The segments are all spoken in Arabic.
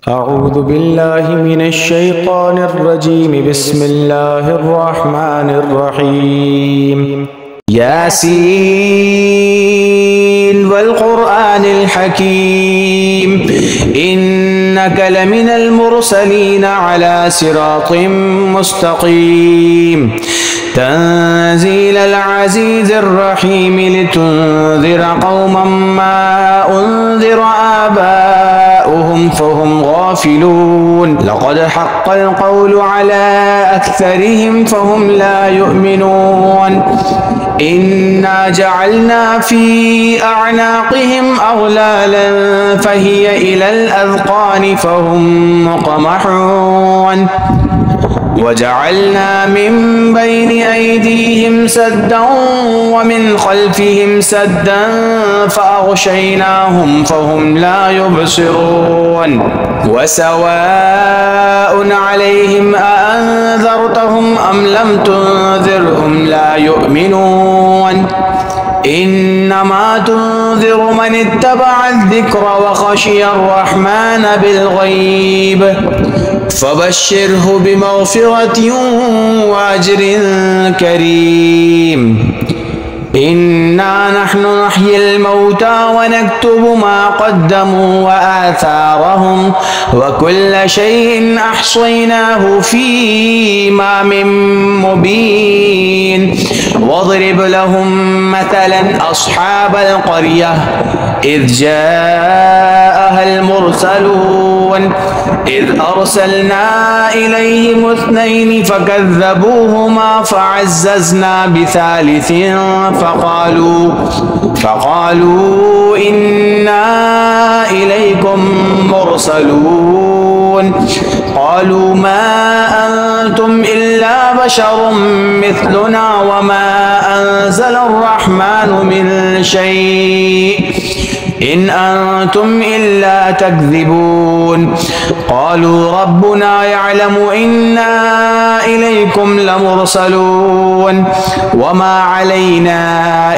أعوذ بالله من الشيطان الرجيم. بسم الله الرحمن الرحيم. ياسين والقرآن الحكيم إنك لمن المرسلين على صراط مستقيم تنزيل العزيز الرحيم لتنذر قوما ما أنذر آباؤهم فهم غافلون لقد حق القول على أكثرهم فهم لا يؤمنون إنا جعلنا في أعناقهم أغلالا فهي إلى الأذقان فهم مقمحون وجعلنا من بين أيديهم سدا ومن خلفهم سدا فأغشيناهم فهم لا يبصرون وسواء عليهم أأنذرتهم أم لم تنذرهم لا يؤمنون إنما تنذر من اتبع الذكر وخشي الرحمن بالغيب فبشره بمغفرة وأجر كريم. إنا نحن نحيي الموتى ونكتب ما قدموا وآثارهم وكل شيء أحصيناه في إمام مبين واضرب لهم مثلا أصحاب القرية إذ جاءها المرسلون إذ أرسلنا إليهم اثنين فكذبوهما فعززنا بثالث فقالوا إنا إليكم مرسلون قالوا ما أنتم إلا بشر مثلنا وما أنزل الرحمن من شيء إن أنتم إلا تكذبون قالوا ربنا يعلم إنا إليكم لمرسلون وما علينا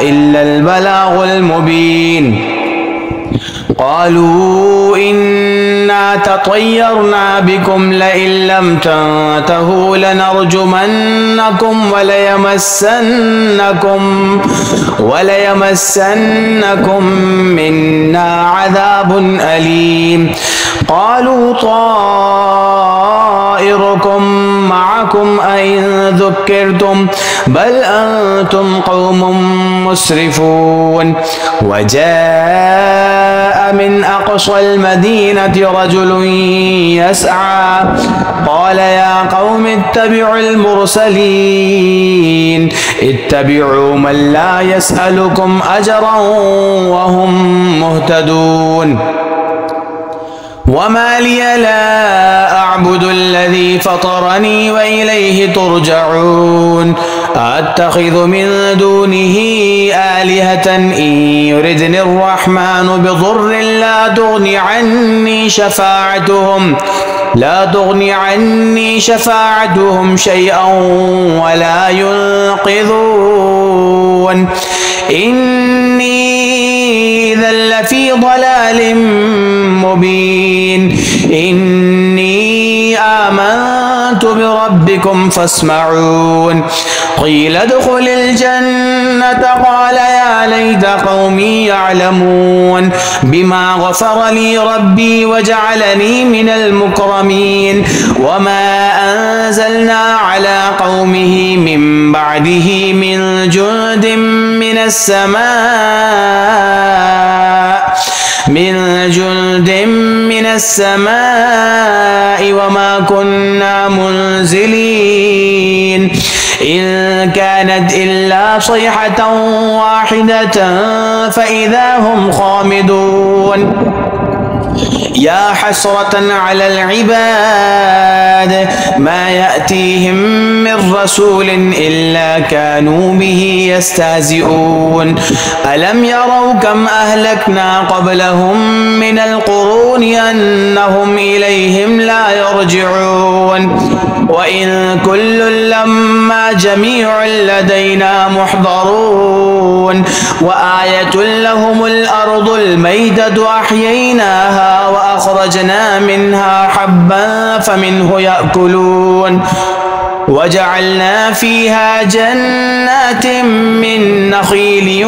إلا البلاغ المبين قالوا إنا تطيرنا بكم لئن لم تنتهوا لنرجمنكم وليمسنكم منا عذاب أليم قالوا طائركم معكم أئن ذكرتم بل أنتم قوم مسرفون وجاء من أقصى المدينة رجل يسعى قال يا قوم اتبعوا المرسلين اتبعوا من لا يسألكم أجرا وهم مهتدون وما لي لا أعبد الذي فطرني وإليه ترجعون أتخذ من دونه آلهة إن يردني الرحمن بضر لا تغني عني شفاعتهم شيئا ولا ينقذون إني إذا لفي ضلال مبين إني آمنت بربكم فاسمعون قيل ادخل الجنة قال يا ليت قومي يعلمون بما غفر لي ربي وجعلني من المكرمين وما أنزلنا على قومه من بعده من جند من السماء وما كنا منزلين إن كانت إلا صيحة واحدة فإذا هم خامدون يا حسرة على العباد ما يأتيهم من رسول إلا كانوا به يستهزئون ألم يروا كم أهلكنا قبلهم من القرون أنهم إليهم لا يرجعون وإن كل لما جميع لدينا محضرون وآية لهم الأرض الميتة أحييناها وأخرجنا منها حبا فمنه يأكلون وجعلنا فيها جنات من نخيل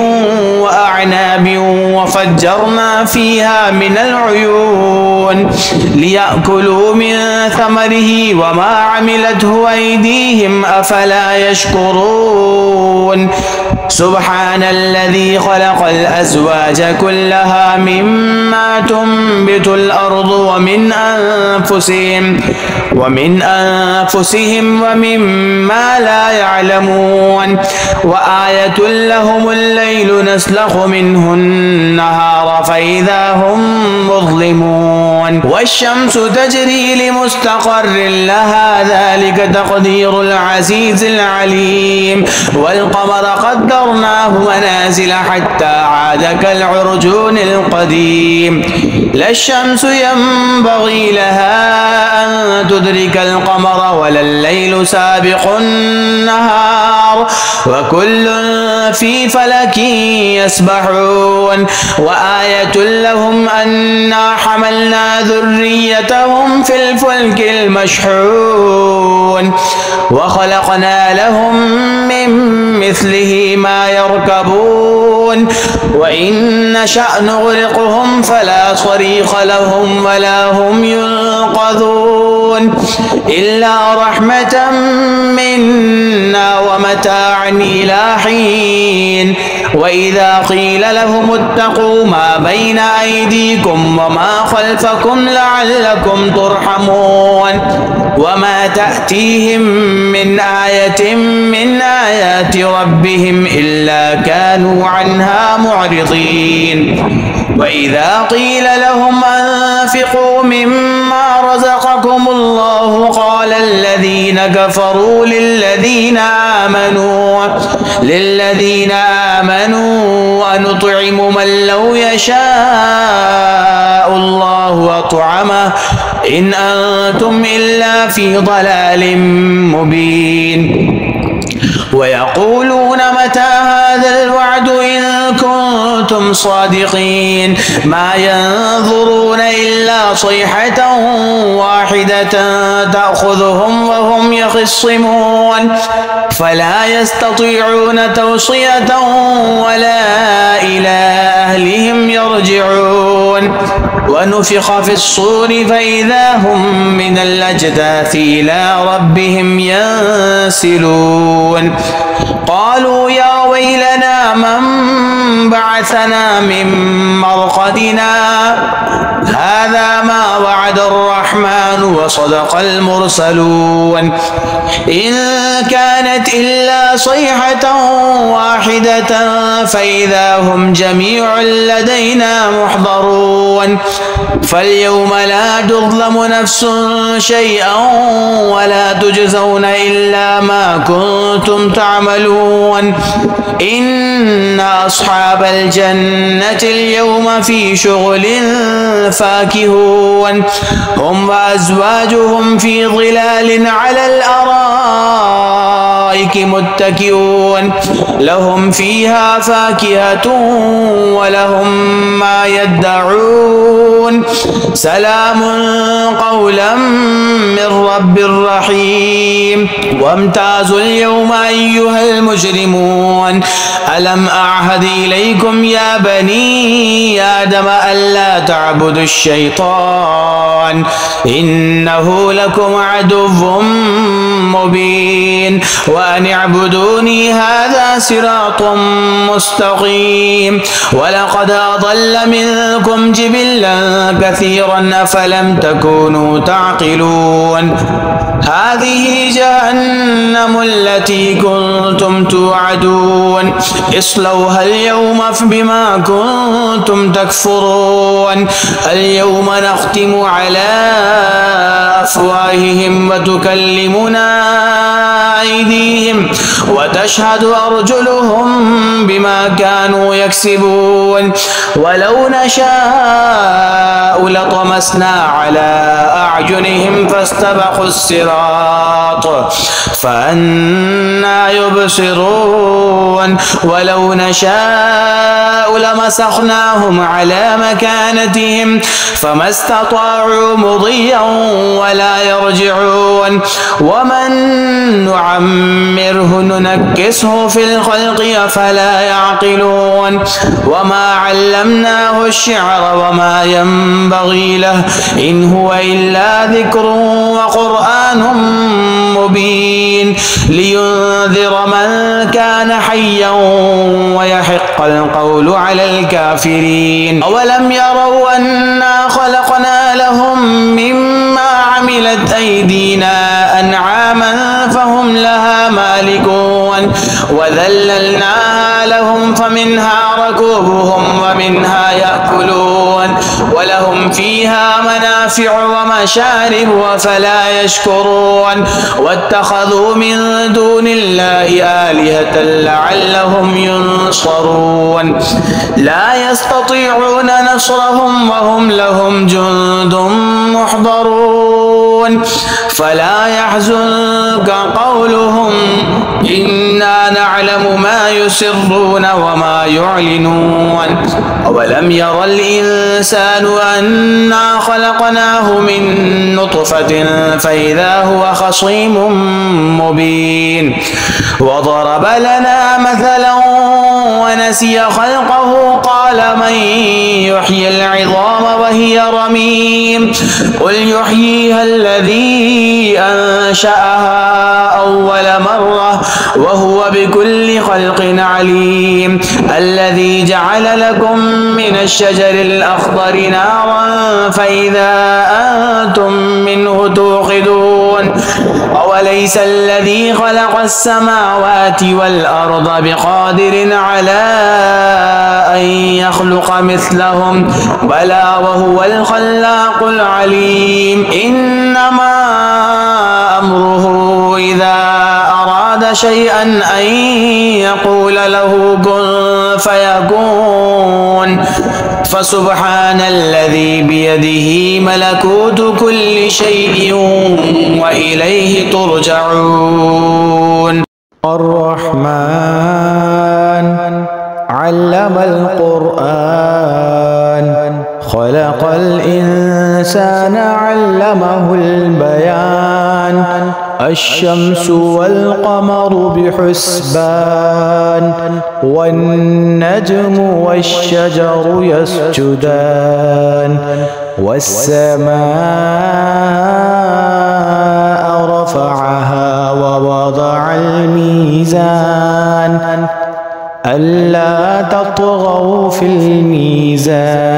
وأعناب وفجرنا فيها من العيون ليأكلوا من ثمره وما عملته أيديهم أفلا يشكرون سبحان الذي خلق الأزواج كلها مما تنبت الأرض ومن أنفسهم ومما لا يعلمون وآية لهم الليل نسلخ منه النهار فإذا هم مظلمون والشمس تجري لمستقر لها ذلك تقدير العزيز العليم والقمر قدرناه منازل حتى عاد كالعرجون القديم لا الشمس ينبغي لها أن تدرك القمر ولا الليل سابق النهار وكل في فلك يسبحون وآية لهم أنا حملنا ذريتهم في الفلك المشحون وخلقنا لهم من مثله ما يركبون وإن نشأ نغرقهم فلا صريخ لهم ولا هم ينقذون إلا رحمة منا ومتاعا إلى حين وإذا قيل لهم اتقوا ما بين أيديكم وما خلفكم لعلكم ترحمون وما تأتيهم من آية من آيات ربهم إلا كانوا عنها معرضين وإذا قيل لهم أنفقوا مما رزقكم الله قال الذين كفروا للذين آمنوا أنطعم من لو يشاء الله أطعمه إن أنتم إلا في ضلال مبين ويقولون متى هذا الوعد إن كنتم صادقين ما ينظرون إلا صيحة واحدة تأخذهم وهم يخصمون فلا يستطيعون توصية ولا إلى أهلهم يرجعون ونفخ في الصور فإذا هم من الأجداث إلى ربهم ينسلون قالوا يا ويلنا من بعثنا من مرقدنا هذا ما وعد الرحمن وصدق المرسلون إن كانت إلا صيحة واحدة فإذا هم جميع لدينا محضرون فاليوم لا تظلم نفس شيئا ولا تجزون إلا ما كنتم تعملون إن أصحاب الجنة اليوم في شغل فاكهون هم وأزواجهم في ظلال على الأرائك متكئون لهم فيها فاكهة ولهم ما يدعون سلام قولا من رب رحيم وامتازوا اليوم أيها المجرمون ألم أعهد إليكم يا بني آدم ألا تعبدوا الشيطان إنه لكم عدو مبين وأن اعبدوني هذا صراط مستقيم ولقد أضل منكم جبلا كثيرا أفلم تكونوا تعقلون هذه جهنم التي كنتم توعدون اصلوها اليوم بما كنتم تكفرون اليوم نختم على أفواههم وتكلمنا أيديهم وتشهد أرجلهم بما كانوا يكسبون ولو نشاء لطمسنا على أعينهم فاستبقوا الصراط فأنى يبصرون ولو نشاء لمسخناهم على مكانتهم فما استطاعوا مضيا ولا يرجعون ومن نعمره ننكسه في الخلق أفلا يعقلون وما علمناه الشعر وما ينبغي له إن هو إلا ذكر وقرآن مبين لينذر من كان حيا ويحق القول على الكافرين أولم يروا أنا خلقنا لهم مما عملت أيدينا أنعاما فهم لها مالكون وذللناها لهم فمنها ركوبهم ومنها يأكلون ولهم فيها منافع ومشارب وفلا يشكرون واتخذوا من دون الله آلهة لعلهم ينصرون لا يستطيعون نصرهم وهم لهم جند محضرون فلا يحزنك قولهم إنا نعلم ما يسرون وما يعلنون أولم ير الإنسان أنا خلقناه من نطفة فإذا هو خصيم مبين وضرب لنا مثلا ونسي خلقه قال من يحيي العظام وهي رميم قل يحييها الذي أنشأها أول مرة وهو بكل خلق عليم الذي جعل لكم من الشجر الأخضر نارا فإذا أنتم منه توقدون أوليس الذي خلق السماوات والأرض بقادر على أن يخلق مثلهم بلى وهو الخلاق العليم إنما أمره إذا أراد شيئا أن يقول له كن فيكون فسبحان الذي بيده ملكوت كل شيء وإليه ترجعون الرحمن علم القرآن خلق الإنسان علمه البيان الشمس والقمر بحسبان والنجم والشجر يسجدان والسماء رفعها ووضع الميزان ألا تطغوا في الميزان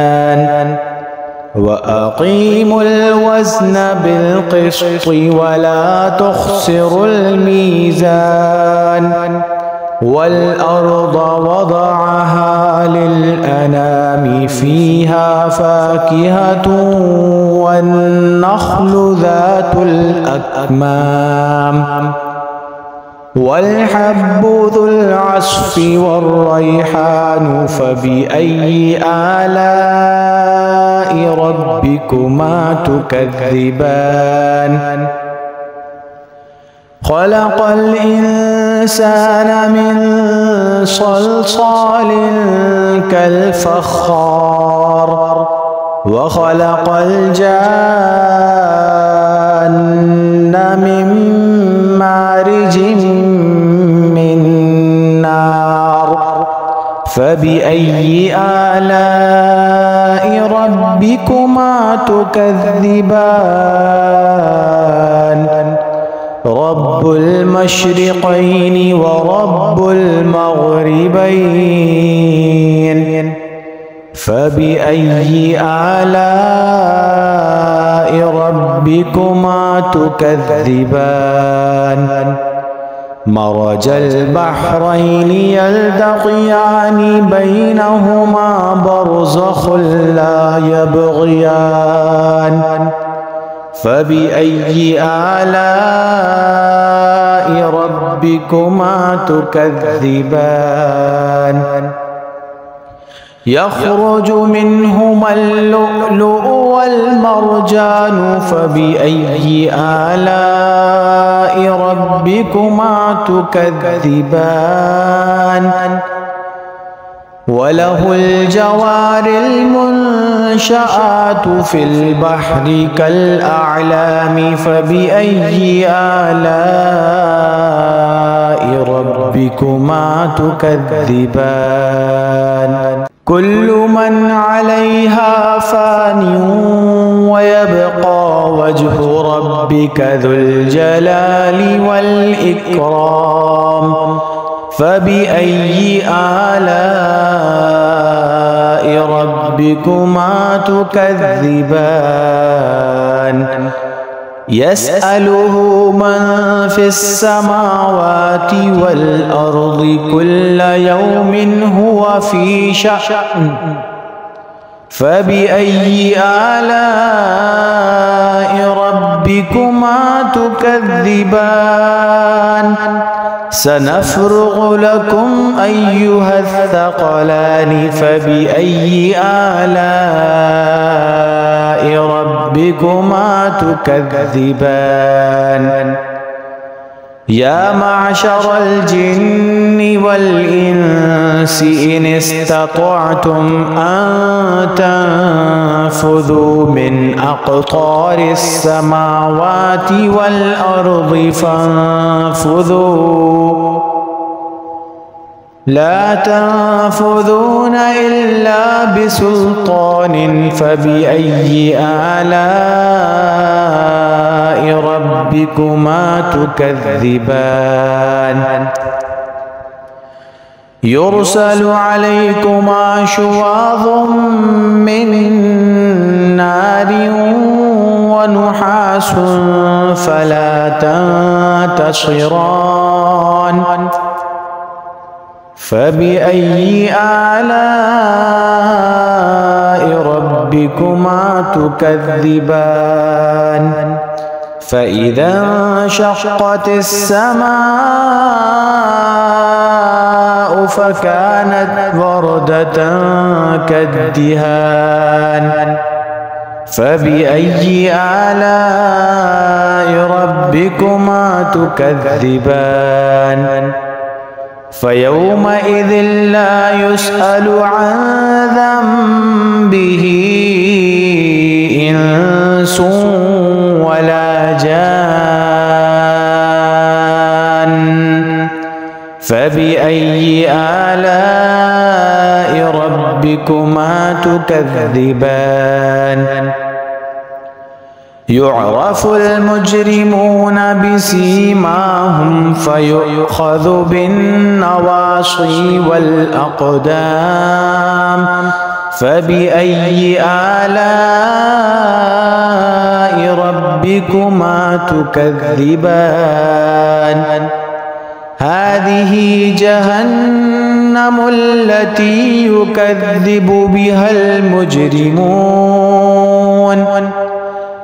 وأقيموا الوزن بالقسط ولا تخسروا الميزان والأرض وضعها للأنام فيها فاكهة والنخل ذات الأكمام والحب ذو العصف والريحان فبأي آلاء ربكما تكذبان خلق الإنسان من صلصال كالفخار وخلق الجان من مارج من نار فبأي آلاء ربكما تكذبان رب المشرقين ورب المغربين فبأي آلاء ربكما تكذبان مرج البحرين يلتقيان بينهما برزخ لا يبغيان فبأي آلاء ربكما تكذبان يخرج منهما اللؤلؤ والمرجان فبأي آلاء ربكما تكذبان وله الجوار المنشآت في البحر كالأعلام فبأي آلاء ربكما تكذبان كل من عليها فان ويبقى وجه ربك ذو الجلال والإكرام فبأي آلاء ربكما تكذبان يسأله من في السماوات والأرض كل يوم هو في شأن فبأي آلاء ربكما تكذبان سنفرغ لكم أيها الثقلان فبأي آلاء ربكما تكذبان يا معشر الجن والإنس إن استطعتم أن تنفذوا من أقطار السماوات والأرض فانفذوا لا تنفذون إلا بسلطان فبأي آلاء ربكما تكذبان يرسل عليكما شواظ من نار ونحاس فلا تنتصران فبأي آلاء ربكما تكذبان فإذا انشقت السماء فكانت وردة كالدهان فبأي آلاء ربكما تكذبان فيومئذ لا يسأل عن ذنبه إنس ولا جان فبأي آلاء ربكما تكذبان يعرف المجرمون بسيماهم فيؤخذ بالنواصي والأقدام فبأي آلاء ربكما تكذبان هذه جهنم التي يكذب بها المجرمون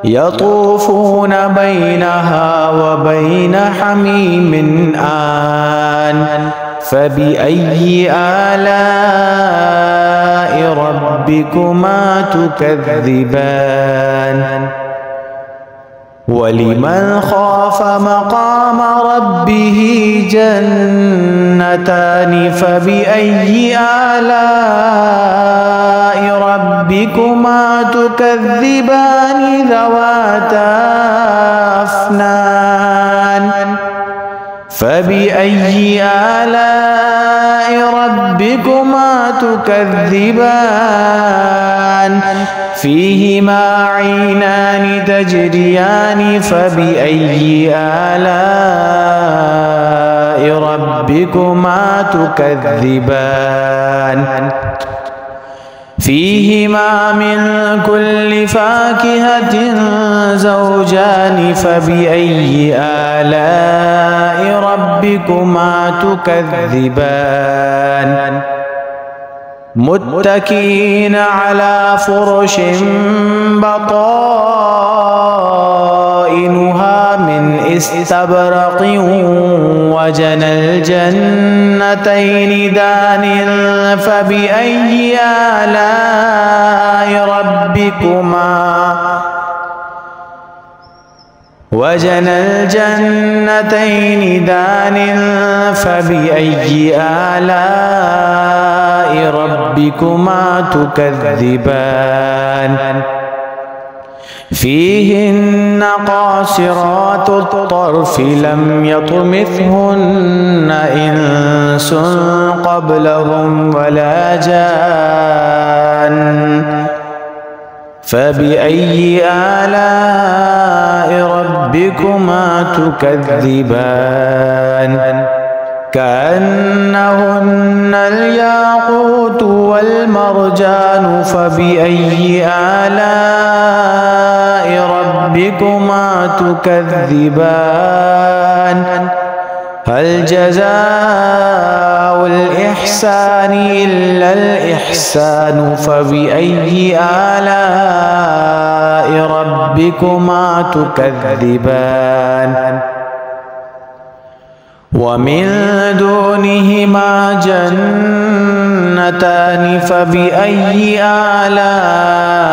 يطوفون بينها وبين حميم آن فبأي آلاء ربكما تكذبان ولمن خاف مقام ربه جنتان فبأي آلاء ربكما تكذبان ذواتا أفنان فبأي آلاء ربكما تكذبان فيهما عينان تجريان فبأي آلاء ربكما تكذبان فيهما من كل فاكهة زوجان فبأي آلاء ربكما تكذبان متكئين على فرش بطائنها من استبرق وجنى الجنتين دان فبأي آلاء ربكما تكذبان فيهن قاصرات الطرف لم يطمثهن إنس قبلهم ولا جان فبأي آلاء ربكما تكذبان كأنهن الياقوت والمرجان فبأي آلاء ربكما تكذبان هل جزاء الإحسان إلا الإحسان فبأي آلاء ربكما تكذبان ومن دونهما جنتان فبأي آلاء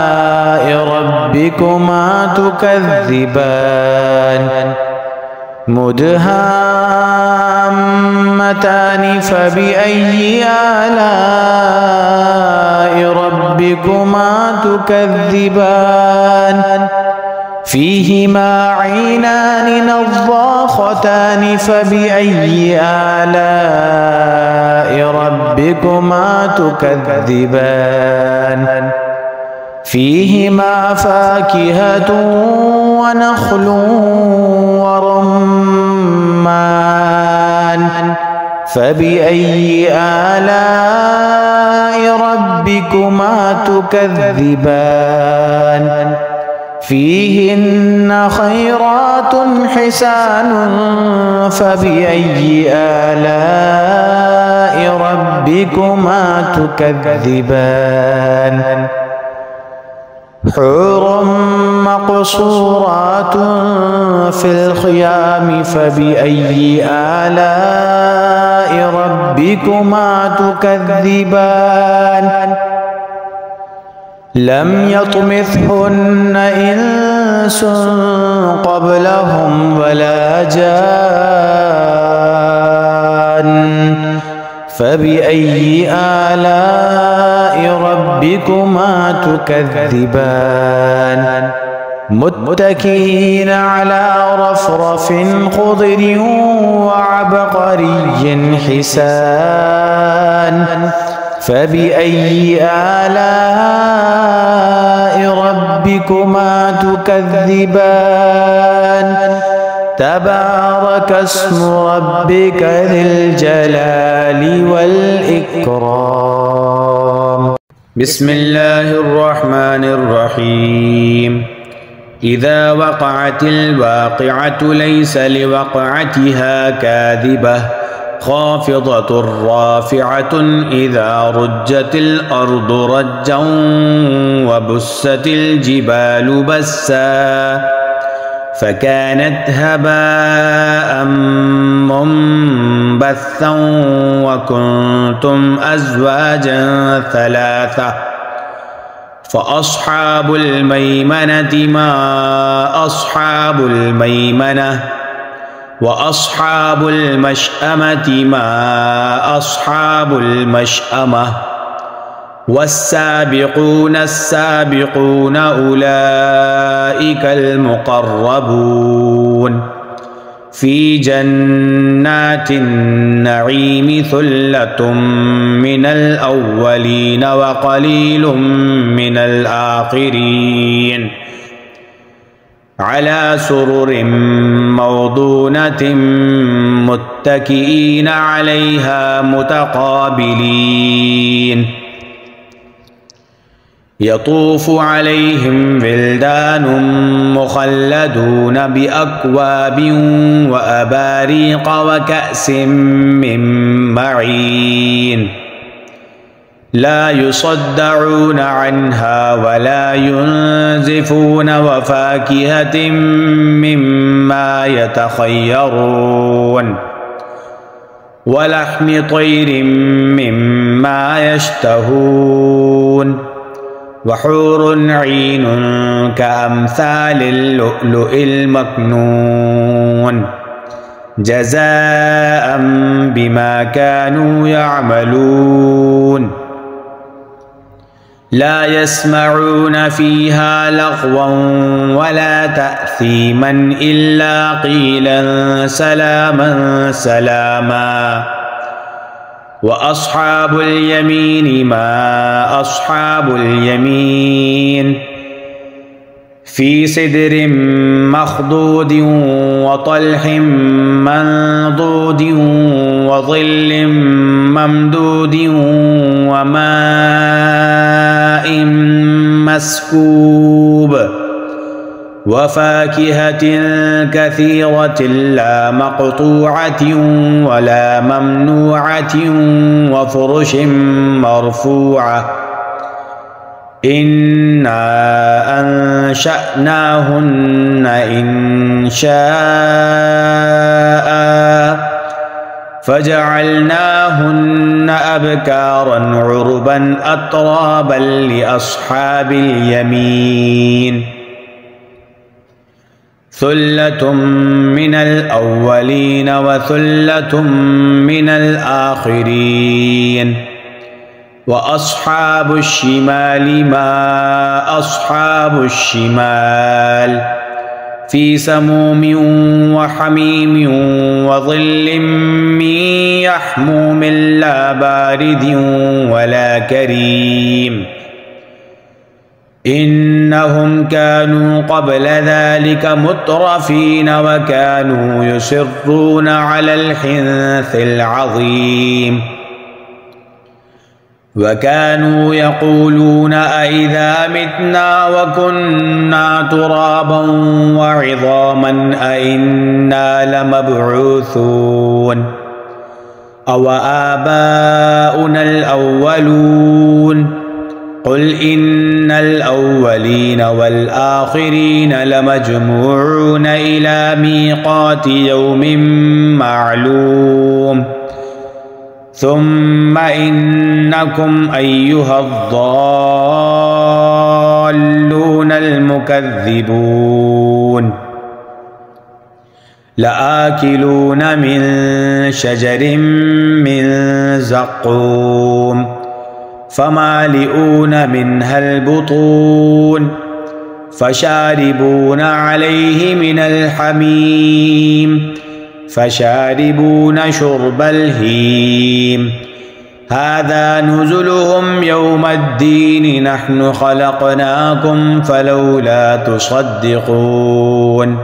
ربكما تكذبان مدهامتان فبأي آلاء ربكما تكذبان فيهما عينان نضاختان فبأي آلاء ربكما تكذبان فيهما فاكهة ونخل ورمان فبأي آلاء ربكما تكذبان فيهن خيرات حسان فبأي آلاء ربكما تكذبان حور مقصورات في الخيام فبأي آلاء ربكما تكذبان لم يطمثهن إنس قبلهم ولا جان فبأي آلاء ربكما تكذبان متكئين على رفرف خضر وعبقري حسان فبأي آلاء ربكما تكذبان تبارك اسم ربك ذي الجلال والإكرام بسم الله الرحمن الرحيم إذا وقعت الواقعة ليس لوقعتها كاذبة خافضة رافعة إذا رجت الأرض رجا وبست الجبال بسا فكانت هباء منبثا وكنتم أزواجا ثلاثة فأصحاب الميمنة ما أصحاب الميمنة وأصحاب المشأمة ما أصحاب المشأمة والسابقون السابقون أولئك المقربون في جنات النعيم ثلة من الأولين وقليل من الآخرين على سرر موضونة متكئين عليها متقابلين يطوف عليهم ولدان مخلدون بأكواب وأباريق وكأس من معين لا يصدعون عنها ولا ينزفون وفاكهة مما يتخيرون ولحم طير مما يشتهون وحور عين كأمثال اللؤلؤ المكنون جزاء بما كانوا يعملون لا يسمعون فيها لغوا ولا تأثيما إلا قيلا سلاما سلاما وأصحاب اليمين ما أصحاب اليمين في سدر مخضود وطلح منضود وظل ممدود وماء مسكوب وفاكهة كثيرة لا مقطوعة ولا ممنوعة وفرش مرفوعة إنا أنشأناهن إنشاء فجعلناهن أبكارا عربا أترابا لأصحاب اليمين ثلة من الأولين وثلة من الآخرين وأصحاب الشمال ما أصحاب الشمال في سموم وحميم وظل من يحموم لا بارد ولا كريم إنهم كانوا قبل ذلك مترفين وكانوا يصرون على الحنث العظيم وكانوا يقولون أئذا متنا وكنا ترابا وعظاما أئنا لمبعوثون أو آباؤنا الأولون قل إن الأولين والآخرين لمجموعون إلى ميقات يوم معلوم ثم إنكم أيها الضالون المكذبون لآكلون من شجر من زقوم فمالئون منها البطون فشاربون عليه من الحميم فشاربون شرب الهيم هذا نزلهم يوم الدين نحن خلقناكم فلولا تصدقون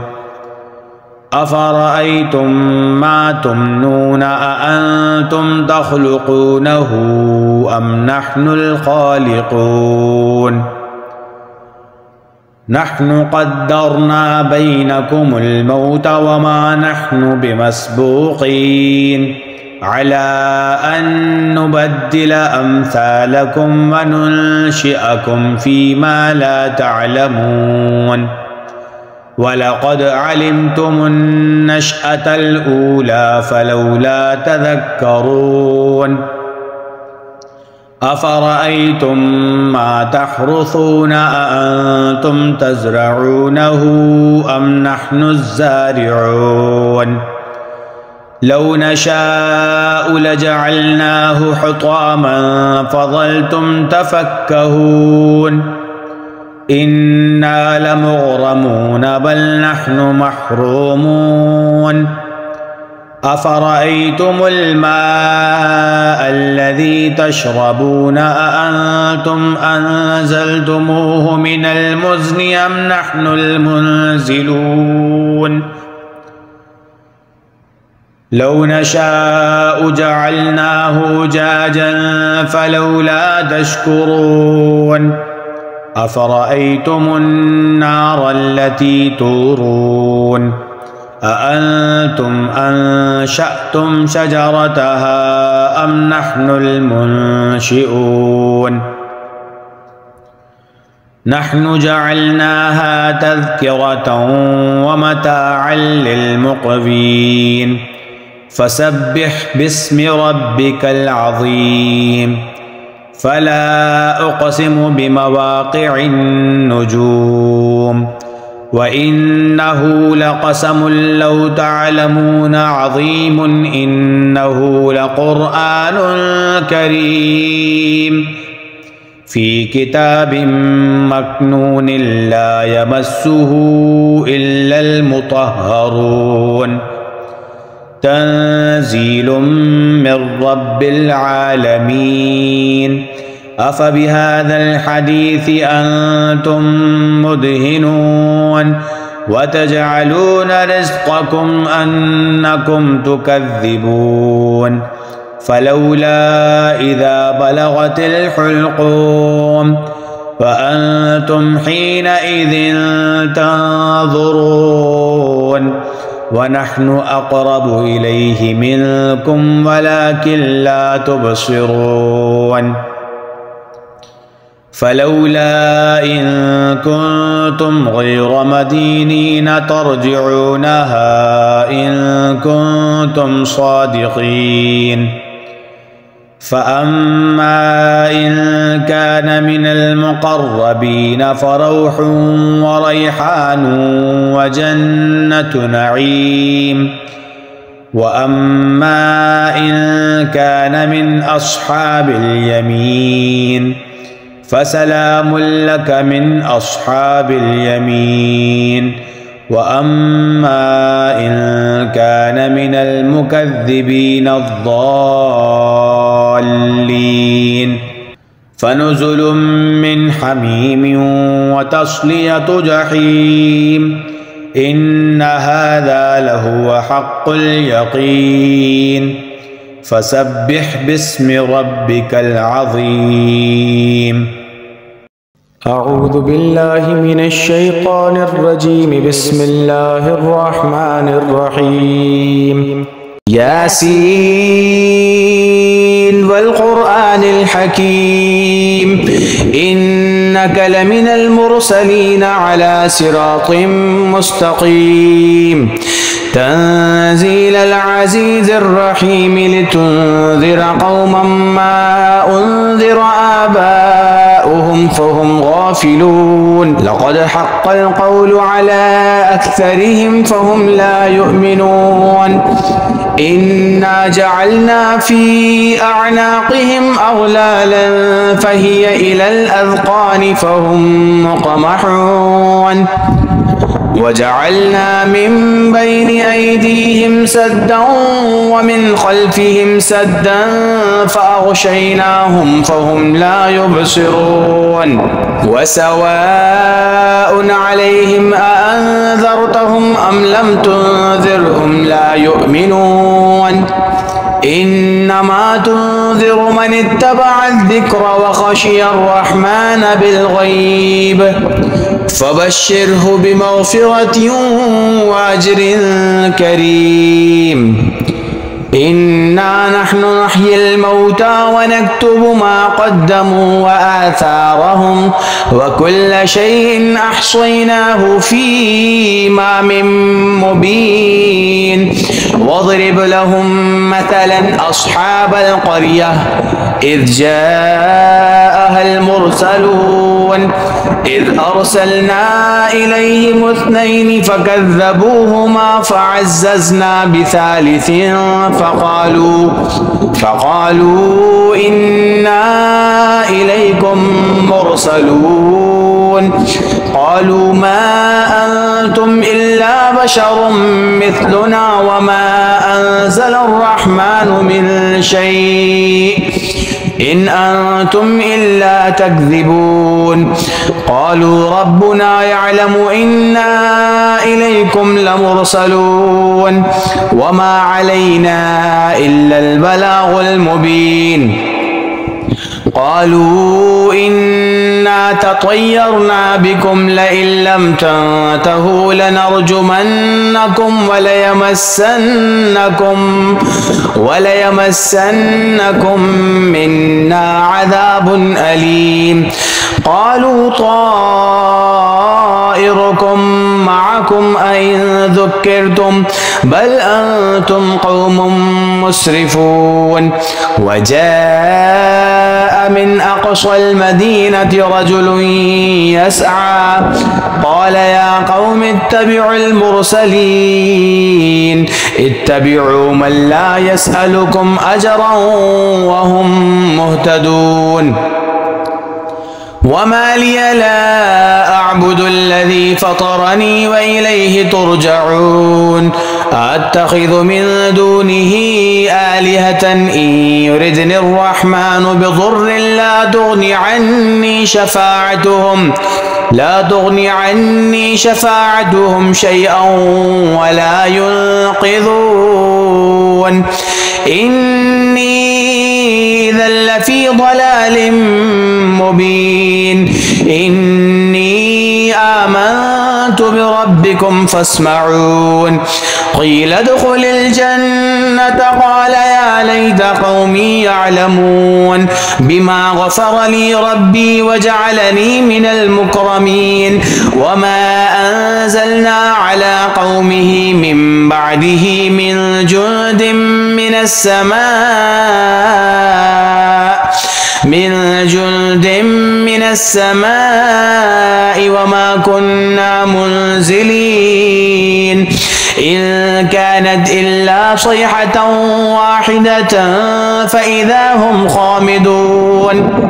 أفرأيتم ما تمنون أأنتم تخلقونه أم نحن الخالقون نحن قدرنا بينكم الموت وما نحن بمسبوقين على أن نبدل أمثالكم وننشئكم فيما لا تعلمون ولقد علمتم النشأة الأولى فلولا تذكرون أفرأيتم ما تحرثون أأنتم تزرعونه أم نحن الزارعون لو نشاء لجعلناه حطاما فظلتم تفكهون إنا لمغرمون بل نحن محرومون أفرأيتم الماء الذي تشربون أأنتم أنزلتموه من المزن أم نحن المنزلون لو نشاء جعلناه أجاجا فلولا تشكرون أفرأيتم النار التي تورون أأنتم أنشأتم شجرتها أم نحن المنشئون نحن جعلناها تذكرة ومتاعا للمقوين فسبح باسم ربك العظيم. فلا أقسم بمواقع النجوم وإنه لقسم لو تعلمون عظيم إنه لقرآن كريم في كتاب مكنون لا يمسه إلا المطهرون تنزيل من رب العالمين. أفبهذا الحديث أنتم مدهنون وتجعلون رزقكم أنكم تكذبون. فلولا إذا بلغت الحلقوم وأنتم حينئذ تنظرون ونحن أقرب إليه منكم ولكن لا تبصرون. فلولا إن كنتم غير مدينين ترجعونها إن كنتم صادقين. فأما إن كان من المقربين فروح وريحان وجنة نعيم. وأما إن كان من أصحاب اليمين فسلام لك من أصحاب اليمين. وأما إن كان من المكذبين الضالين فنزل من حميم وتصلية جحيم. إن هذا لهو حق اليقين. فسبح باسم ربك العظيم. أعوذ بالله من الشيطان الرجيم. بسم الله الرحمن الرحيم. ياسين والقرآن الحكيم إنك لمن المرسلين على صراط مستقيم تنزيل العزيز الرحيم لتنذر قوما ما أنذر آباؤهم فهم غافلون. لقد حق القول على أكثرهم فهم لا يؤمنون. إنا جعلنا في أعناقهم أغلالا فهي إلى الأذقان فهم مقمحون. وجعلنا من بين أيديهم سدا ومن خلفهم سدا فأغشيناهم فهم لا يبصرون. وسواء عليهم أأنذرتهم أم لم تنذرهم لا يؤمنون. إنما تنذر من اتبع الذكر وخشي الرحمن بالغيب فبشره بمغفرة وأجر كريم. إنا نحن نحيي الموتى ونكتب ما قدموا وآثارهم وكل شيء أحصيناه في إمام مبين. واضرب لهم مثلا أصحاب القرية إذ جاءها المرسلون إذ أرسلنا إليهم اثنين فكذبوهما فعززنا بثالث فقالوا إنا إليكم مرسلون. قالوا ما أنتم إلا بشر مثلنا وما أنزل الرحمن من شيء إن أنتم إلا تكذبون. قالوا ربنا يعلم إنا إليكم لمرسلون وما علينا إلا البلاغ المبين. قالوا إنا تطيرنا بكم لئن لم تنتهوا لنرجمنكم وليمسنكم منا عذاب أليم. قالوا طائركم معكم معكم أئن ذكرتم بل أنتم قوم مسرفون. وجاء من أقصى المدينة رجل يسعى قال يا قوم اتبعوا المرسلين اتبعوا من لا يسألكم أجرا وهم مهتدون. وما لي لا أعبد الذي فطرني وإليه ترجعون. أتخذ من دونه آلهة إن يردني الرحمن بضر لا تغني عني شفاعتهم شيئا ولا ينقذون. إني إذا لفي ضلال مبين. إني آمنت بربكم فاسمعون. قيل ادخل الجنة قال يا ليت قومي يعلمون بما غفر لي ربي وجعلني من المكرمين. وما أنزلنا على قومه من بعده من جند من السماء وما كنا منزلين. إن كانت إلا صيحة واحدة فإذا هم خامدون.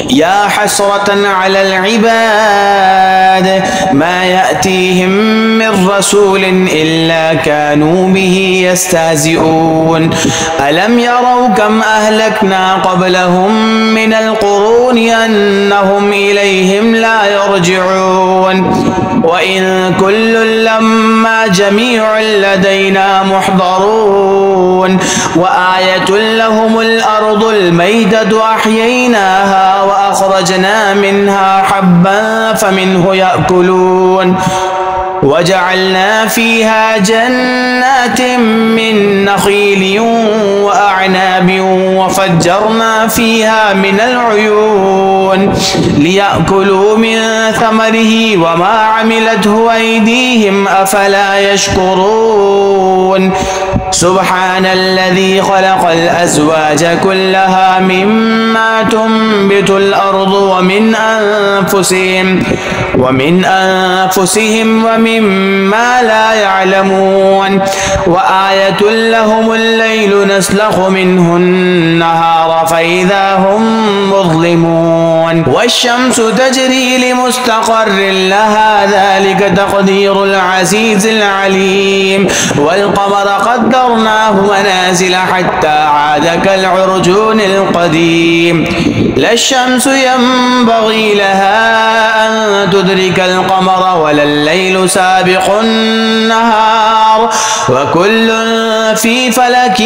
يا حسرة على العباد ما يأتيهم من رسول إلا كانوا به يستهزئون. ألم يروا كم أهلكنا قبلهم من القرون أنهم إليهم لا يرجعون. وإن كل لما جميع لدينا محضرون. وآية لهم الأرض الميتة أحييناها وأخرجنا منها حبا فمنه يأكلون. وجعلنا فيها جنات من نخيل وأعناب وفجرنا فيها من العيون ليأكلوا من ثمره وما عملته أيديهم أفلا يشكرون. سبحان الذي خلق الأزواج كلها مما تنبت الأرض ومن أنفسهم ومما لا يعلمون. وآية لهم الليل نسلخ منه النهار فإذا هم مظلمون. والشمس تجري لمستقر لها ذلك تقدير العزيز العليم. والقمر قدرناه منازل حتى عاد كالعرجون القديم. لا الشمس ينبغي لها أن تدرك القمر ولا الليل سابق النهار وكل في فلك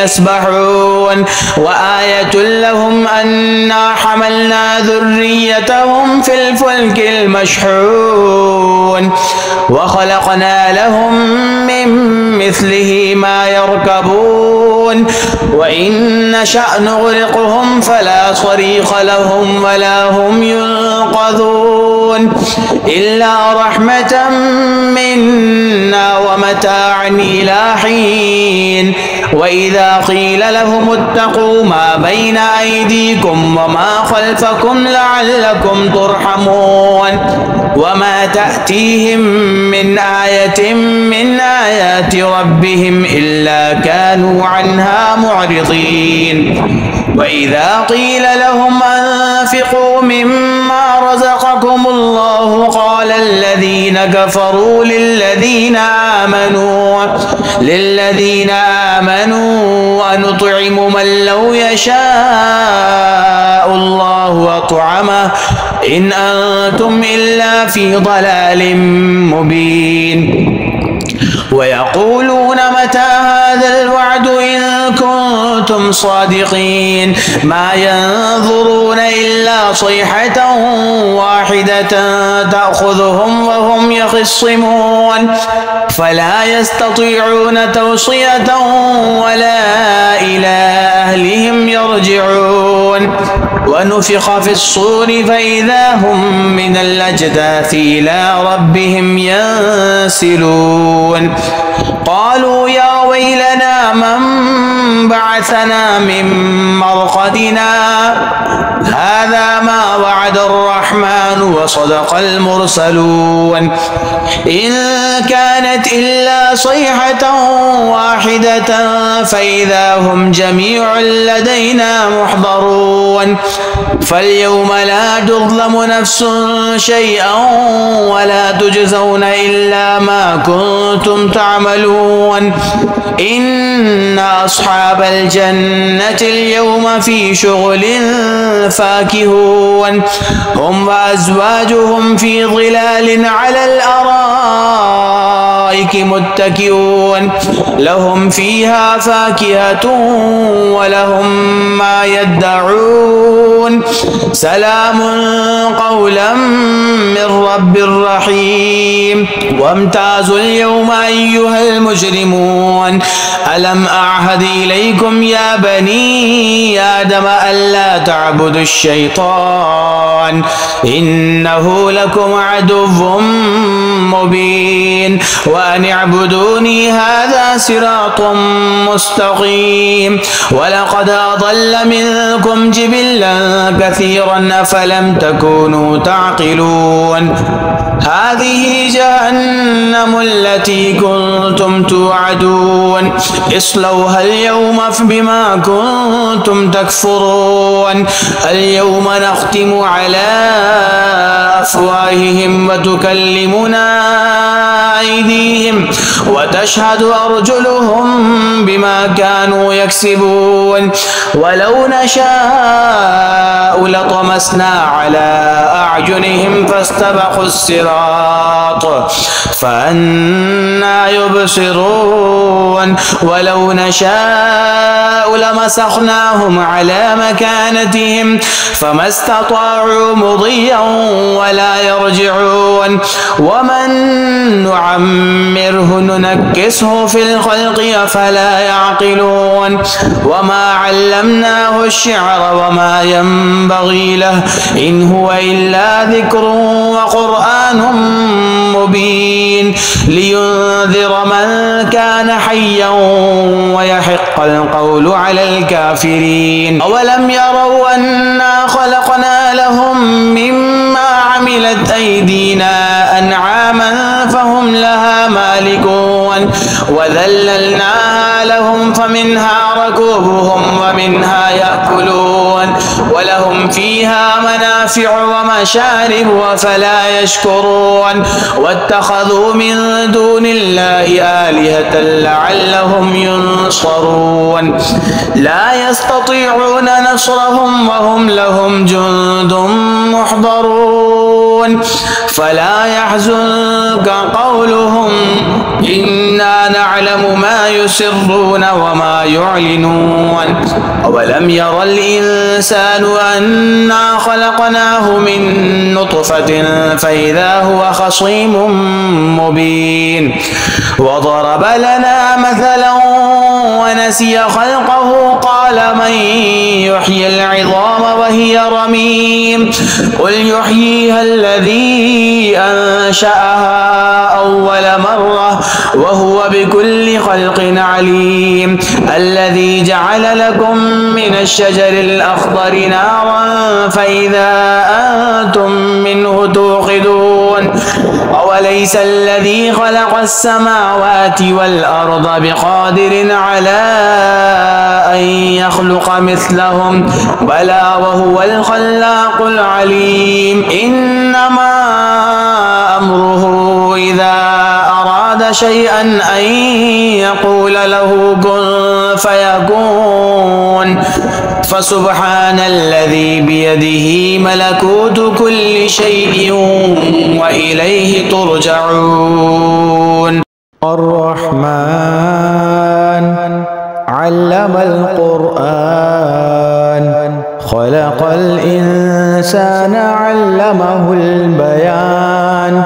يسبحون. وآية لهم أنا حملنا ذريتهم في الفلك المشحون وخلقنا لهم من مثله ما يركبون. وإن نشأ نغرقهم فلا صريخ لهم ولا هم ينقذون إلا رحمة منا ومتاعا إلى حين. وإذا قيل لهم اتقوا ما بين أيديكم وما خلفكم لعلكم ترحمون. وما تأتيهم من آية من آيات ربهم إلا كانوا عنها معرضين. وإذا قيل لهم أنفقوا مما رزقكم الله قال الذين كفروا للذين آمنوا أنطعم من لو يشاء الله أطعمه إن أنتم إلا في ضلال مبين. ويقولون متى هذا الوعد إن كنتم كنتم صادقين ما ينظرون إلا صيحة واحدة تأخذهم وهم يخصمون فلا يستطيعون توصية ولا إلى أهلهم يرجعون ونفخ في الصور فإذا هم من الأجداث إلى ربهم ينسلون قالوا يا ويلنا من بعثنا من مرقدنا هذا ما وعد الرحمن وصدق المرسلون إن كانت إلا صيحة واحدة فإذا هم جميع لدينا محضرون فاليوم لا تظلم نفس شيئا ولا تجزون إلا ما كنتم تعملون إن أصحاب الجنة اليوم في شغل فاكهون هم وأزواجهم في ظلال على الأرائك متكئون لهم فيها فاكهة ولهم ما يدعون سلام قولا من رب رحيم وامتازوا اليوم أيها المجرمون ألم أعهد إليكم يا بني آدم ألا تعبدوا الشيطان إنه لكم عدو مبين وأن اعبدوني هذا صراط مستقيم ولقد أضل منكم جبلا كثيرا أفلم تكونوا تعقلون هذه جهنم التي كنتم توعدون اصلوها اليوم بما كنتم تكفرون اليوم نختم على أفواههم وتكلمنا أيديهم وتشهد أرجلهم بما كانوا يكسبون ولو نشاء لطمسنا على أعينهم فاستبقوا الصراط فأنى يبصرون ولو نشاء لمسخناهم على مكانتهم فما استطاعوا مضيا ولا يرجعون ومن نعمره ننكسه في الخلق أفلا يعقلون وما علمناه الشعر وما ينبغي له إن هو إلا ذكر وقرآن مبين لينذر من كان حيا ويحق القول على الكافرين أولم يروا أنا خلقنا لهم مما عملت أيدينا أنعاما فهم لها مالكون وذللناها لهم فمنها ركوبهم ومنها يأكلون ولهم فيها منافع ومشارب وفلا يشكرون واتخذوا من دون الله آلهة لعلهم ينصرون لا يستطيعون نصرهم وهم لهم جند محضرون فلا يحزنك قولهم إنا نعلم ما يسرون وما يعلنون أولم ير الإنسان أنا خلقناه من نطفة فإذا هو خصيم مبين وضرب لنا مثلا ونسي خلقه قال من يحيي العظام وهي رميم قل يحييها الذي أنشأها أول مرة وهو بكل خلق عليم الذي جعل لكم من الشجر الأخضر نارا فإذا أنتم منه توقدون أوليس الذي خلق السماوات والأرض بقادر على أن يخلق مثلهم بلى وهو الخلاق العليم إنما أمره إذا أراد شيئا أن يقول له كن فيكون فسبحان الذي بيده ملكوت كل شيء وإليه ترجعون الرحمن علم القرآن خلق الإنسان علمه البيان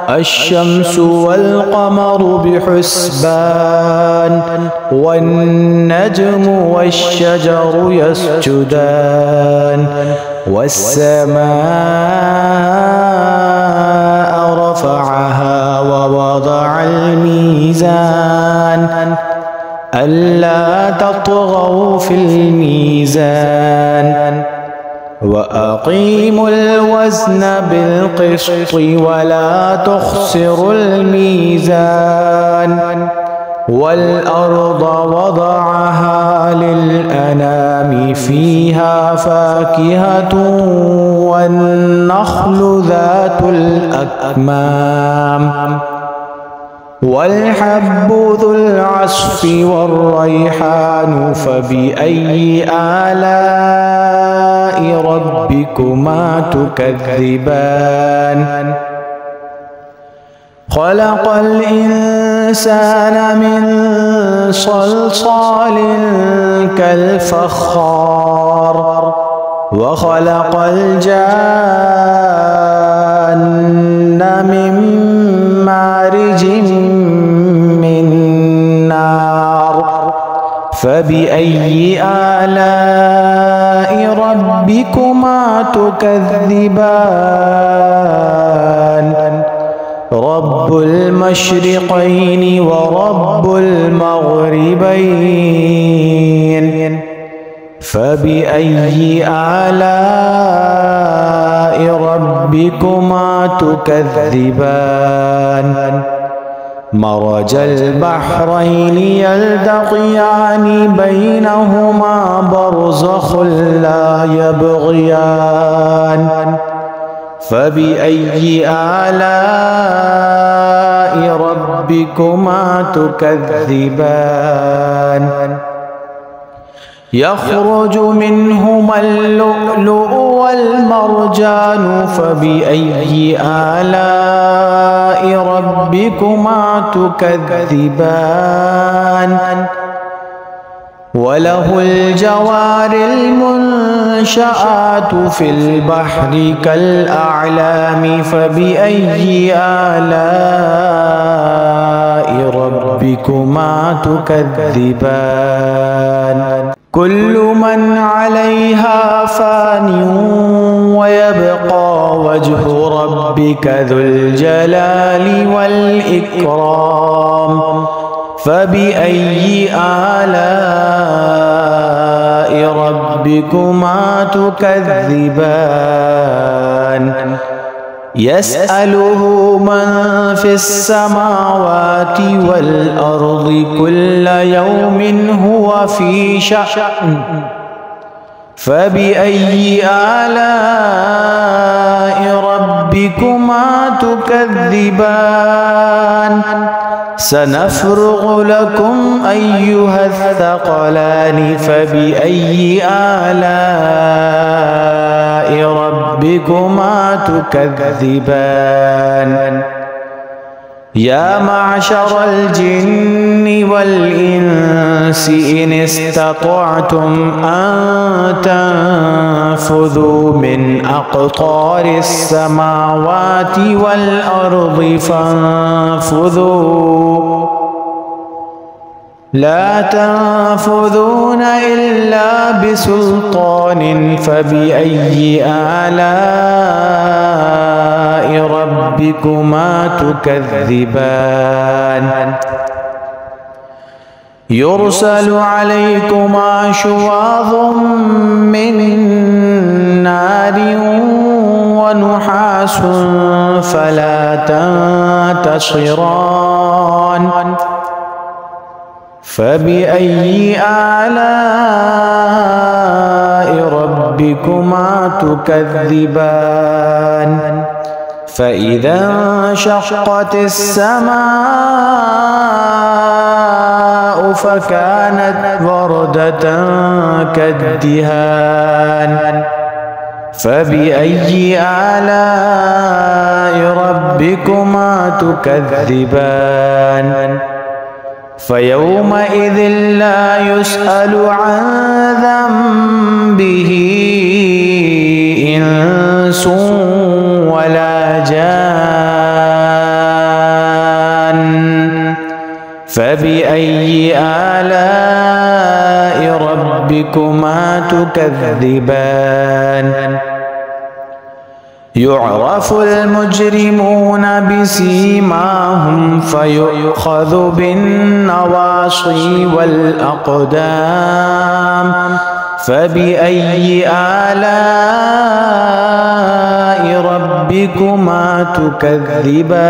الشمس والقمر بحسبان والنجم والشجر يسجدان والسماء رفعها ووضع الميزان ألا تطغوا في الميزان وأقيموا الوزن بالقسط ولا تخسروا الميزان والأرض وضعها للأنام فيها فاكهة والنخل ذات الأكمام والحب ذو العصف والريحان فبأي آلاء ربكما تكذبان خلق الإنسان من صلصال كالفخار وخلق الجان من مارج من نار فبأي آلاء ربكما تكذبان رب المشرقين ورب المغربين فبأي آلاء ربكما تكذبان مرج البحرين يلتقيان بينهما برزخ لا يبغيان فبأي آلاء ربكما تكذبان يخرج منهما اللؤلؤ والمرجان فبأي آلاء ربكما تكذبان وله الجوار المنشآت في البحر كالأعلام فبأي آلاء ربكما تكذبان كل من عليها فان ويبقى وجه ربك ذو الجلال والإكرام فبأي آلاء ربكما تكذبان يسأله من في السماوات والأرض كل يوم هو في شأن فبأي آلاء ربكما تكذبان سنفرغ لكم أيها الثقلان فبأي آلاء ربكما تكذبان يا معشر الجن والإنس إن استطعتم أن تنفذوا من أقطار السماوات والأرض فانفذوا لا تنفذون إلا بسلطان فبأي آلاء ربكما تكذبان يرسل عليكما شواظ من نار ونحاس فلا تنتصران فبأي آلاء ربكما تكذبان فإذا انشقت السماء فكانت وردة كالدهان فبأي آلاء ربكما تكذبان فيومئذ لا يسأل عن ذنبه إنس ولا جان فبأي آلاء ربكما تكذبان يعرف المجرمون بسيماهم فيؤخذ بالنواصي والأقدام فبأي آلاء ربكما تكذبان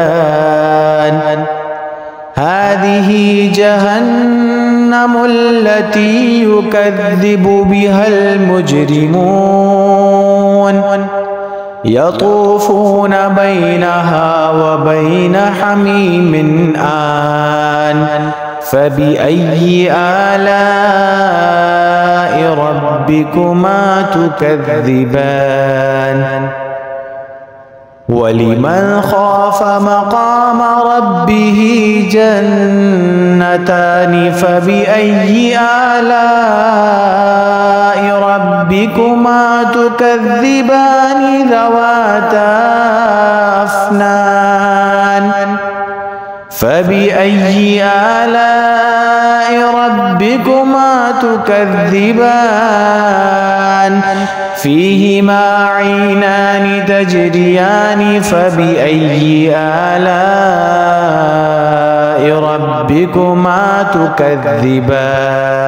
هذه جهنم التي يكذب بها المجرمون يطوفون بينها وبين حميم آن فبأي آلاء ربكما تكذبان ولمن خاف مقام ربه جنتان فبأي آلاء ربكما تكذبان ذواتا أفنان فبأي آلاء ربكما تكذبان فيهما عينان تجريان فبأي آلاء ربكما تكذبان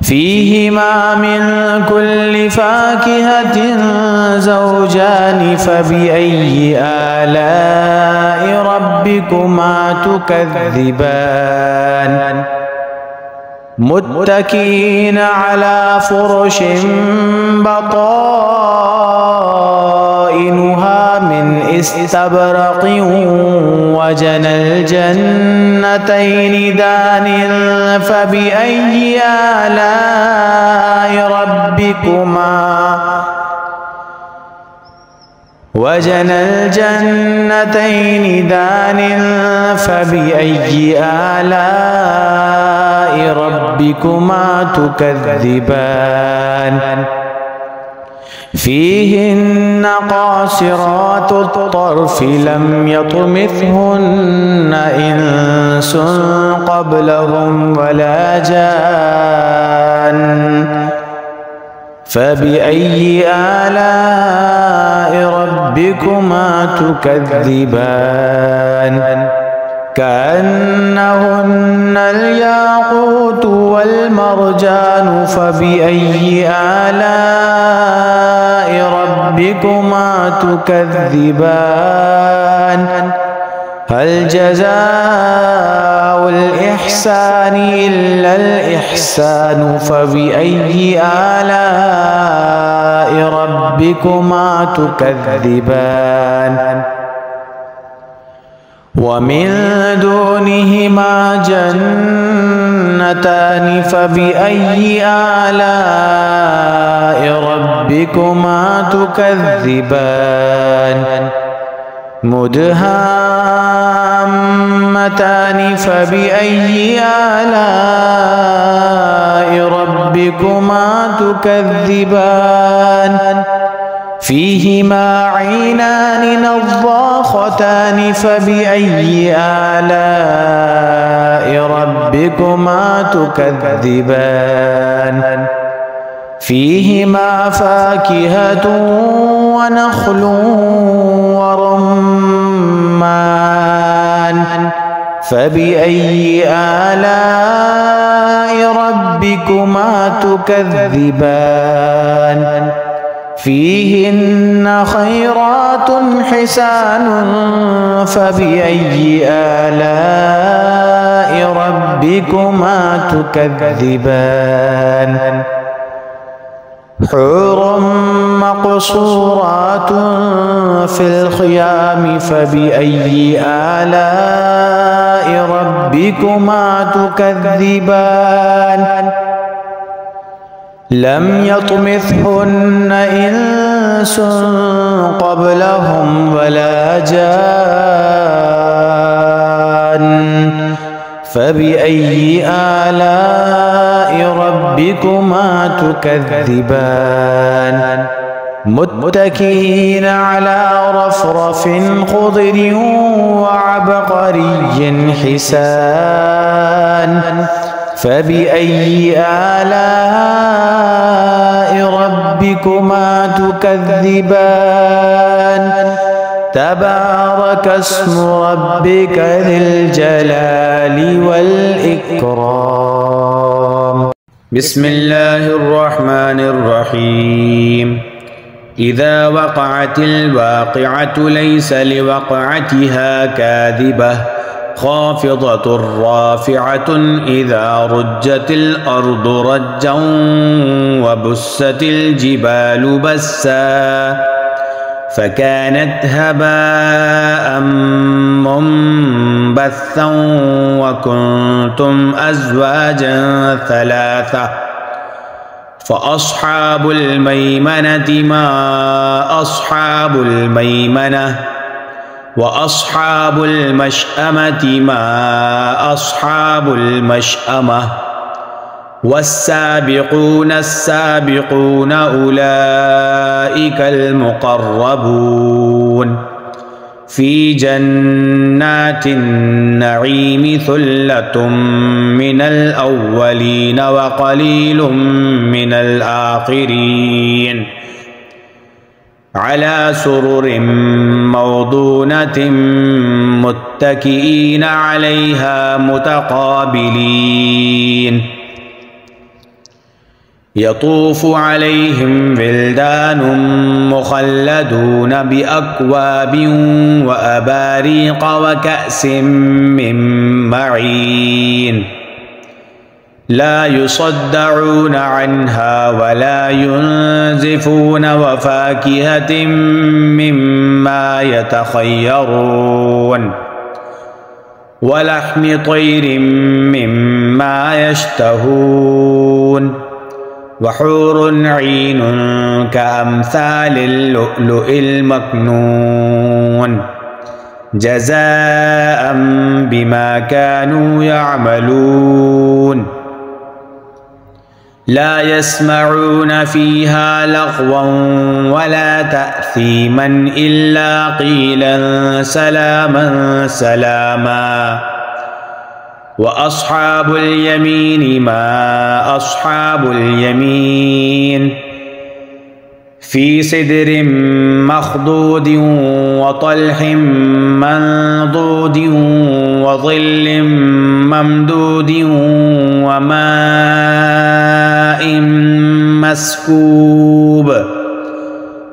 فيهما من كل فاكهة زوجان فبأي آلاء ربكما تكذبان متكئين على فرش بطائنها من استبرق وجنى الجنتين دان فبأي آلاء ربكما وجنى الجنتين دان فبأي آلاء ربكما تكذبان فيهن قاصرات الطرف لم يطمثهن إنس قبلهم ولا جان فبأي آلاء ربكما تكذبان كأنهن الياقوت والمرجان فبأي آلاء ربكما تكذبان هل جزاء الإحسان إلا الإحسان فبأي آلاء ربكما تكذبان ومن دونهما جنتان فبأي آلاء ربكما تكذبان مدهامتان فبأي آلاء ربكما تكذبان فيهما عينان نضاختان فبأي آلاء ربكما تكذبان فيهما فاكهة ونخل ورمان فبأي آلاء ربكما تكذبان فيهن خيرات حسان فبأي آلاء ربكما تكذبان حور مقصورات في الخيام فبأي آلاء ربكما تكذبان لم يطمثهن إنس قبلهم ولا جان فبأي آلاء ربكما تكذبان متكئين على رفرف خضر وعبقري حسان فبأي آلاء ربكما تكذبان تبارك اسم ربك ذي الجلال والإكرام. بسم الله الرحمن الرحيم. إذا وقعت الواقعة ليس لوقعتها كاذبة خافضة رافعة إذا رجت الأرض رجا وبست الجبال بسا فكانت هباء منبثا وكنتم أزواجا ثلاثة فأصحاب الميمنة ما أصحاب الميمنة وأصحاب المشأمة ما أصحاب المشأمة والسابقون السابقون أولئك المقربون في جنات النعيم ثلة من الأولين وقليل من الآخرين على سرر موضونة متكئين عليها متقابلين يطوف عليهم ولدان مخلدون بأكواب وأباريق وكأس من معين لا يصدعون عنها ولا ينزفون وفاكهة مما يتخيرون ولحم طير مما يشتهون وحور عين كأمثال اللؤلؤ المكنون جزاء بما كانوا يعملون لا يسمعون فيها لغوا ولا تأثيما إلا قيلا سلاما سلاما وأصحاب اليمين ما أصحاب اليمين في سدر مخضود وطلح منضود وظل ممدود وماء مسكوب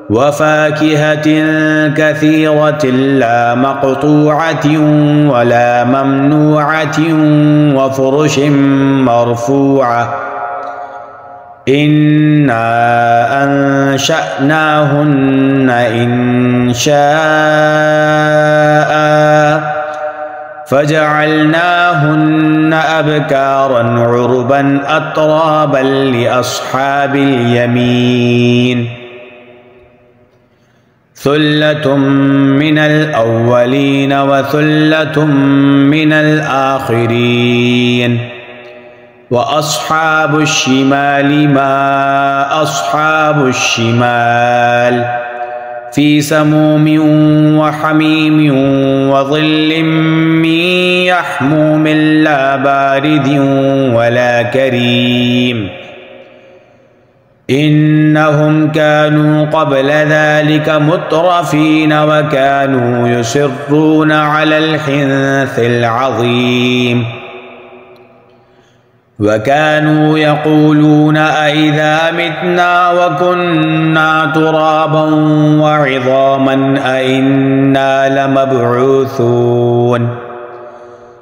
وفاكهة كثيرة لا مقطوعة ولا ممنوعة وفرش مرفوعة إنا أنشأناهن إنشاء فجعلناهن أبكارا عربا أترابا لأصحاب اليمين ثلة من الأولين وثلة من الآخرين وأصحاب الشمال ما أصحاب الشمال في سموم وحميم وظل من يحموم لا بارد ولا كريم إنهم كانوا قبل ذلك مترفين وكانوا يصرون على الحنث العظيم وكانوا يقولون أئذا متنا وكنا ترابا وعظاما أئنا لمبعوثون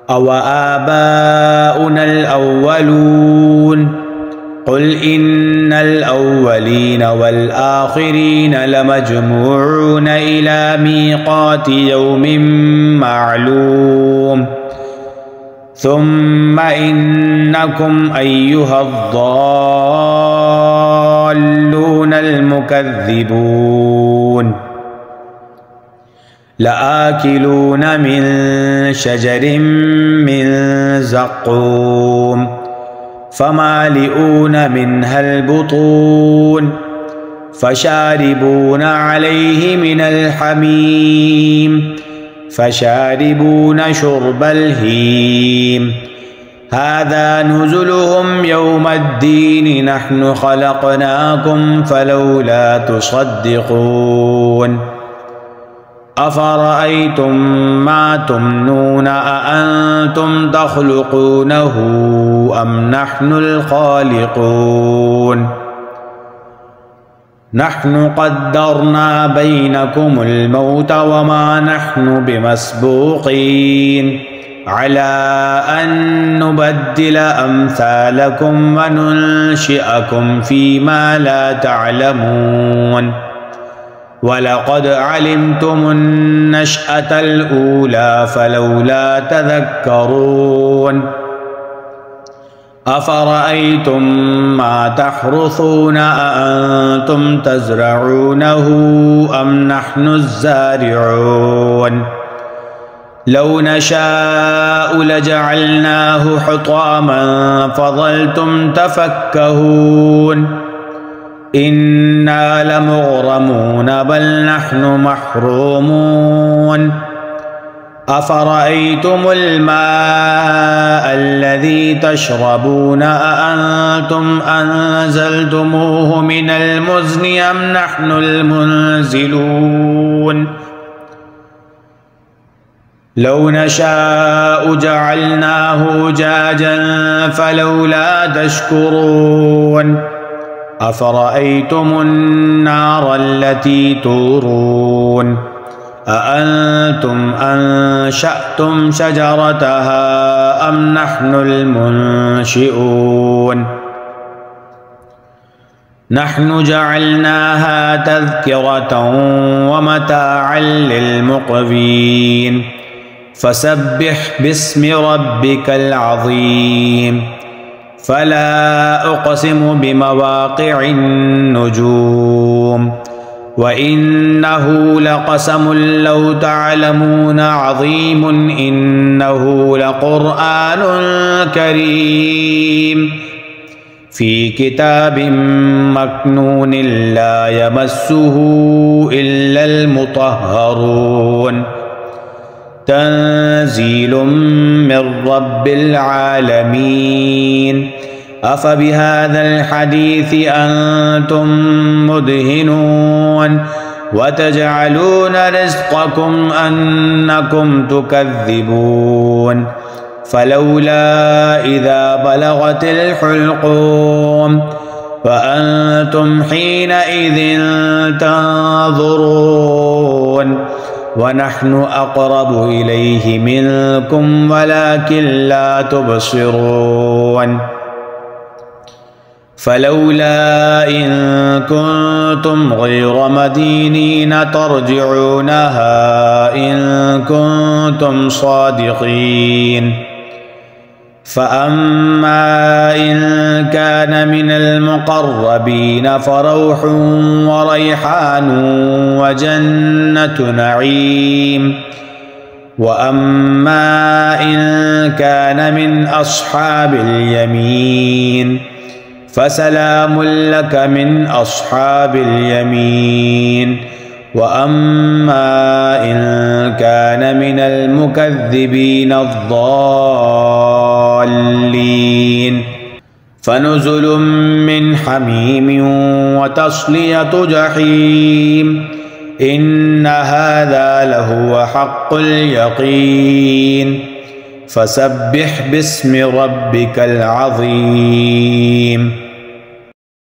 أو آباؤنا الأولون قل إن الأولين والآخرين لمجموعون إلى ميقات يوم معلوم ثم إنكم أيها الضالون المكذبون لآكلون من شجر من زقوم فمالئون منها البطون فشاربون عليه من الحميم فشاربون شرب الهيم هذا نزلهم يوم الدين نحن خلقناكم فلولا تصدقون أفرأيتم ما تمنون أأنتم تخلقونه أم نحن الخالقون نحن قدرنا بينكم الموت وما نحن بمسبوقين على أن نبدل أمثالكم وننشئكم فيما لا تعلمون ولقد علمتم النشأة الأولى فلولا تذكرون أفرأيتم ما تحرثون أأنتم تزرعونه أم نحن الزارعون لو نشاء لجعلناه حطاما فظلتم تفكهون إنا لمغرمون بل نحن محرومون أفرأيتم الماء الذي تشربون أأنتم أنزلتموه من المزن أم نحن المنزلون لو نشاء جعلناه أجاجا فلولا تشكرون أفرأيتم النار التي تورون أأنتم أنشأتم شجرتها أم نحن المنشئون نحن جعلناها تذكرة ومتاعا للمقوين فسبح باسم ربك العظيم فلا أقسم بمواقع النجوم وإنه لقسم لو تعلمون عظيم إنه لقرآن كريم في كتاب مكنون لا يمسه إلا المطهرون تنزيل من رب العالمين أفبهذا الحديث أنتم مدهنون وتجعلون رزقكم أنكم تكذبون فلولا إذا بلغت الحلقوم وأنتم حينئذ تنظرون ونحن أقرب إليه منكم ولكن لا تبصرون فلولا إن كنتم غير مدينين ترجعونها إن كنتم صادقين فأما إن كان من المقربين فروح وريحان وجنة نعيم وأما إن كان من أصحاب اليمين فسلام لك من أصحاب اليمين وأما إن كان من المكذبين الضالين فنزل من حميم وتصلية جحيم إن هذا لهو حق اليقين فسبح باسم ربك العظيم